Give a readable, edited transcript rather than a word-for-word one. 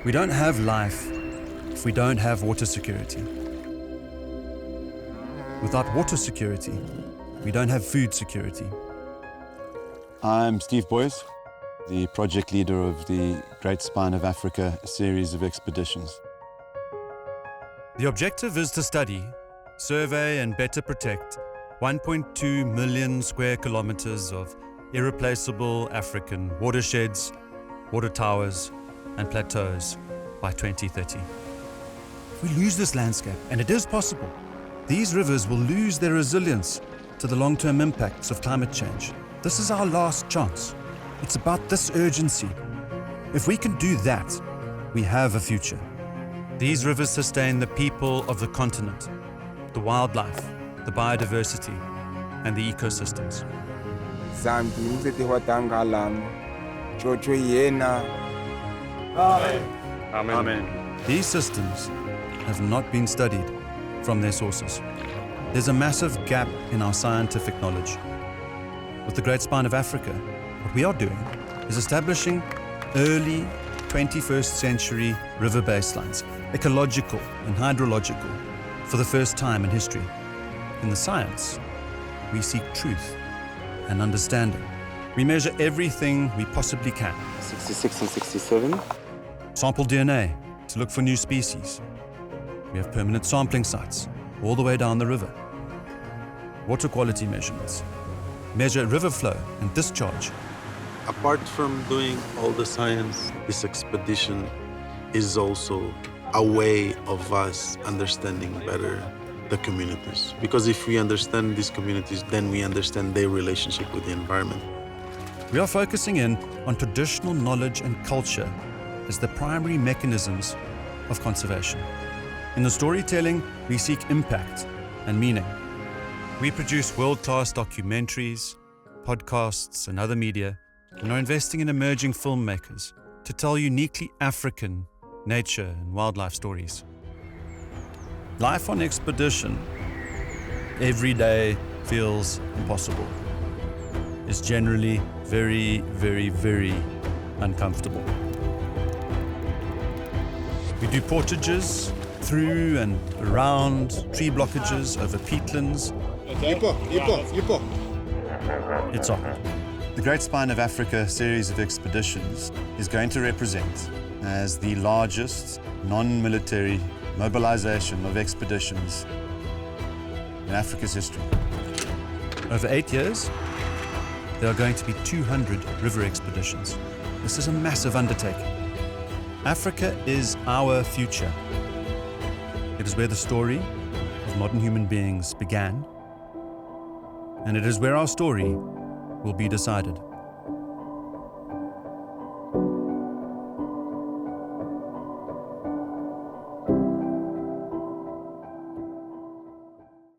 We don't have life if we don't have water security. Without water security, we don't have food security. I'm Steve Boyes, the project leader of the Great Spine of Africa series of expeditions. The objective is to study, survey and better protect 1.2 million square kilometers of irreplaceable African watersheds, water towers and plateaus by 2030. If we lose this landscape, and it is possible, these rivers will lose their resilience to the long-term impacts of climate change. This is our last chance. It's about this urgency. If we can do that, we have a future. These rivers sustain the people of the continent, the wildlife, the biodiversity, and the ecosystems. Amen. These systems have not been studied from their sources. There's a massive gap in our scientific knowledge. With the Great Spine of Africa, what we are doing is establishing early 21st century river baselines, ecological and hydrological, for the first time in history. In the science, we seek truth and understanding. We measure everything we possibly can. 66 and 67. Sample DNA to look for new species. We have permanent sampling sites all the way down the river. Water quality measurements. Measure river flow and discharge. Apart from doing all the science, this expedition is also a way of us understanding better the communities. Because if we understand these communities, then we understand their relationship with the environment. We are focusing in on traditional knowledge and culture as the primary mechanisms of conservation. In the storytelling, we seek impact and meaning. We produce world-class documentaries, podcasts, and other media, and are investing in emerging filmmakers to tell uniquely African nature and wildlife stories. Life on expedition, every day feels impossible. It's generally very, very, very uncomfortable. We do portages through and around tree blockages over peatlands. It's on. The Great Spine of Africa series of expeditions is going to represent as the largest non-military mobilization of expeditions in Africa's history. Over 8 years, there are going to be 200 river expeditions. This is a massive undertaking. Africa is our future. It is where the story of modern human beings began, and it is where our story will be decided.